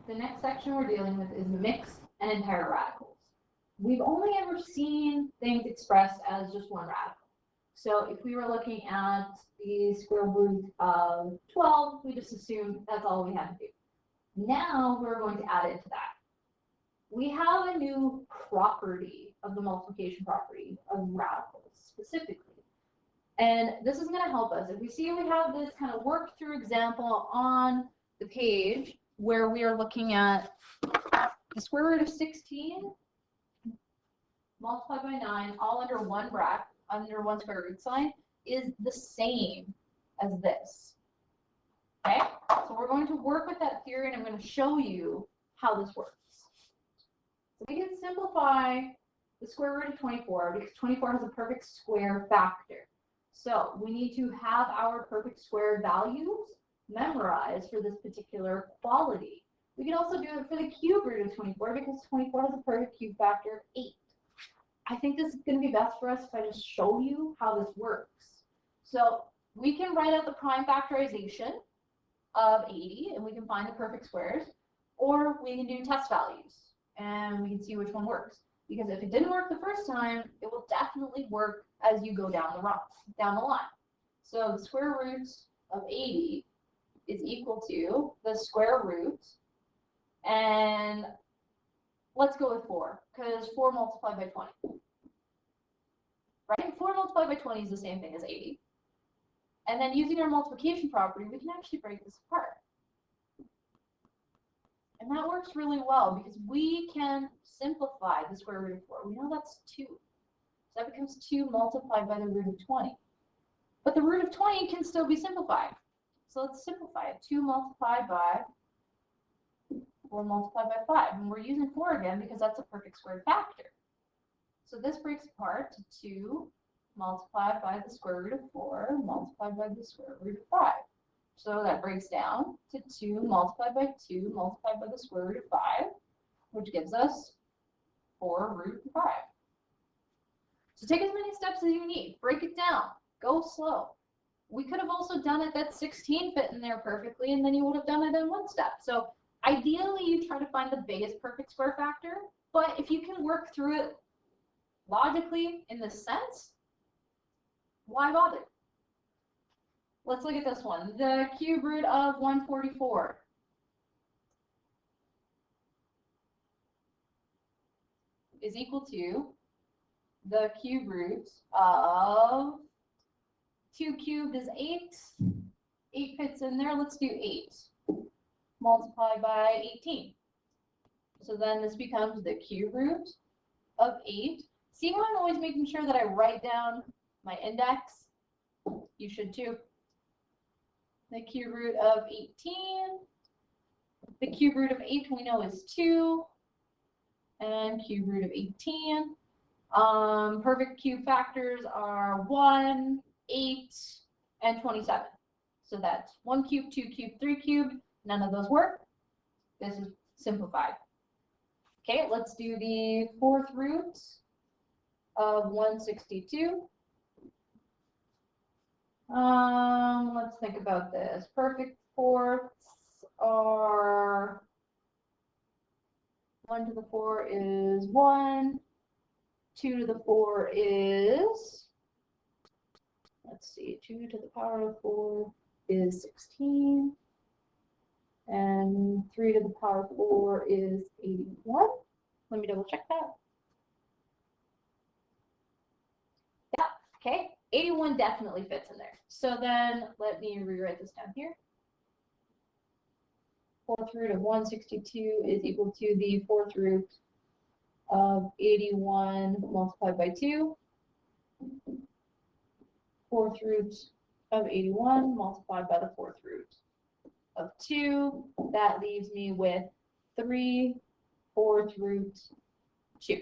the next section we're dealing with is mixed and entire radicals. We've only ever seen things expressed as just one radical. So if we were looking at the square root of 12, we just assumed that's all we had to do. Now we're going to add into that. We have a new property of the multiplication property of radicals specifically. And this is going to help us. If we see we have this kind of work through example on the page where we are looking at the square root of 16 multiplied by 9 all under one bracket, under one square root sign, is the same as this. Okay, so we're going to work with that theory, and I'm going to show you how this works. So we can simplify the square root of 24 because 24 has a perfect square factor. So we need to have our perfect square values memorized for this particular quality. We can also do it for the cube root of 24 because 24 has a perfect cube factor of 8. I think this is going to be best for us if I just show you how this works. So we can write out the prime factorization of 80, and we can find the perfect squares, or we can do test values, and we can see which one works. Because if it didn't work the first time, it will definitely work as you go down the line. So the square root of 80 is equal to the square root, and let's go with 4, because 4 multiplied by 20. Right? 4 multiplied by 20 is the same thing as 80. And then using our multiplication property, we can actually break this apart. And that works really well because we can simplify the square root of 4. We know that's 2. So that becomes 2 multiplied by the root of 20. But the root of 20 can still be simplified. So let's simplify it. 2 multiplied by 4 multiplied by 5. And we're using 4 again because that's a perfect square factor. So this breaks apart to 2 multiplied by the square root of 4 multiplied by the square root of 5. So that breaks down to 2 multiplied by 2 multiplied by the square root of 5, which gives us 4 root 5. So take as many steps as you need. Break it down. Go slow. We could have also done it that 16 fit in there perfectly, and then you would have done it in one step. So ideally, you try to find the biggest perfect square factor, but if you can work through it logically in this sense, why bother? Let's look at this one. The cube root of 144 is equal to the cube root of 2 cubed is 8. 8 fits in there. Let's do 8 multiplied by 18. So then this becomes the cube root of 8. See how I'm always making sure that I write down my index? You should too. The cube root of 18. The cube root of 8 we know is 2. And cube root of 18. Perfect cube factors are 1, 8, and 27. So that's 1 cubed, 2 cubed, 3 cubed. None of those work. This is simplified. Okay, let's do the 4th root of 162. Let's think about this. Perfect fourths are 1 to the 4 is 1. 2 to the 4 is, let's see, 2 to the power of 4 is 16. And 3 to the power of 4 is 81. Let me double check that. Yeah, okay. 81 definitely fits in there. So then let me rewrite this down here. 4th root of 162 is equal to the 4th root of 81 multiplied by 2. 4th root of 81 multiplied by the 4th root of 2. That leaves me with 3 4th root 2.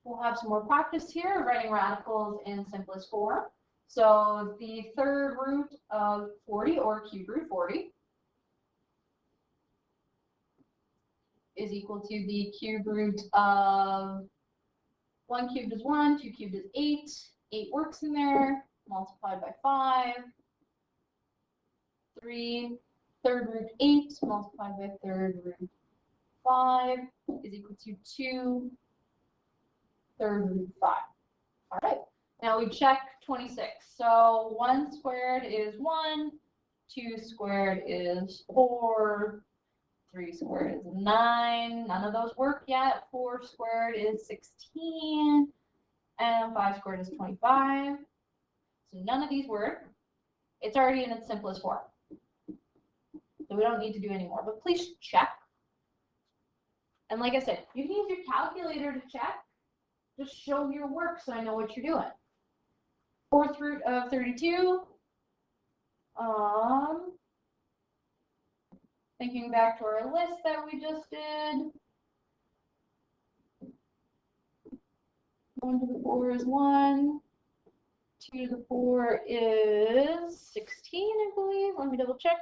We'll have some more practice here, writing radicals in simplest form. So the 3rd root of 40, or cube root 40, is equal to the cube root of 1 cubed is 1, 2 cubed is 8. 8 works in there, multiplied by 5. 3 third root 8 multiplied by third root 5 is equal to 2 third root 5. All right, now we check 26. So 1 squared is 1, 2 squared is 4, 3 squared is 9. None of those work yet. 4 squared is 16, and 5 squared is 25. So none of these work. It's already in its simplest form. So we don't need to do any more, but please check. And like I said, you can use your calculator to check. Just show your work so I know what you're doing. 4th root of 32. Thinking back to our list that we just did. 1 to the 4 is 1. 2 to the 4 is 16, I believe. Let me double check.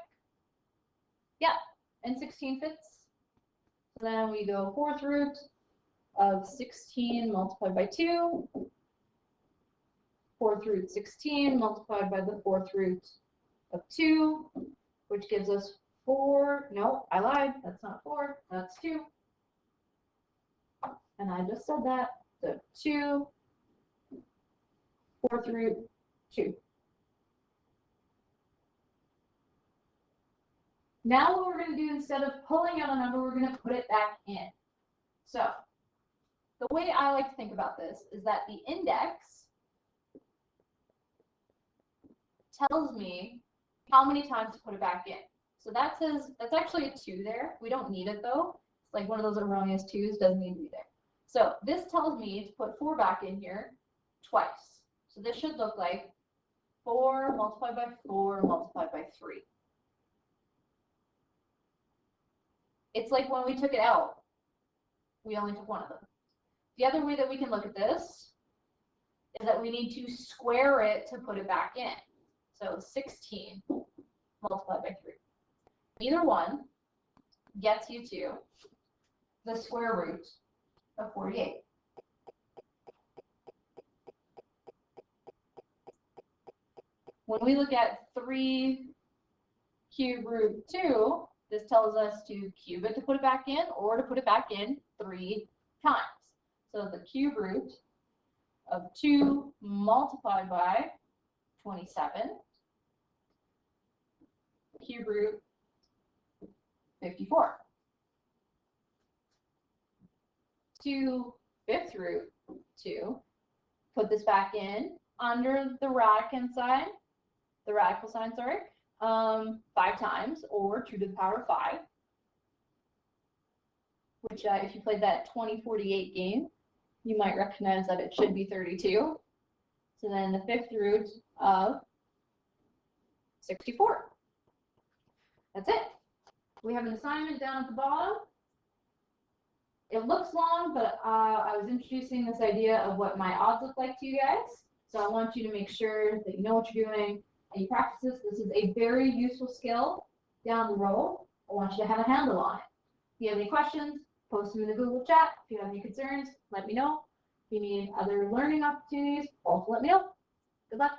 Yeah, and 16 fits. So then we go 4th root of 16 multiplied by 2. 4th root 16 multiplied by the 4th root of 2, which gives us 4. No, I lied. That's not 4. That's 2. And I just said that. So 2, 4th root 2. Now what we're going to do, instead of pulling out a number, we're going to put it back in. So the way I like to think about this is that the index tells me how many times to put it back in. So that says, that's actually a 2 there. We don't need it though. It's like one of those erroneous 2's, doesn't need to be there. So this tells me to put 4 back in here twice. So this should look like 4 multiplied by 4 multiplied by 3. It's like when we took it out, we only took one of them. The other way that we can look at this is that we need to square it to put it back in. So 16 multiplied by 3. Either one gets you to the square root of 48. When we look at 3 cube root 2, this tells us to cube it to put it back in, or to put it back in 3 times. So the cube root of 2 multiplied by 27, cube root 54. 2 fifth root 2, put this back in under the radical sign, sorry, 5 times, or 2 to the power of 5, which if you played that 2048 game, you might recognize that it should be 32. So then the 5th root of 64. That's it. We have an assignment down at the bottom. It looks long, but I was introducing this idea of what my odds look like to you guys. So I want you to make sure that you know what you're doing and you practice this. This is a very useful skill down the road. I want you to have a handle on it. If you have any questions, post them in the Google chat. If you have any concerns, let me know. If you need other learning opportunities, also let me know. Good luck.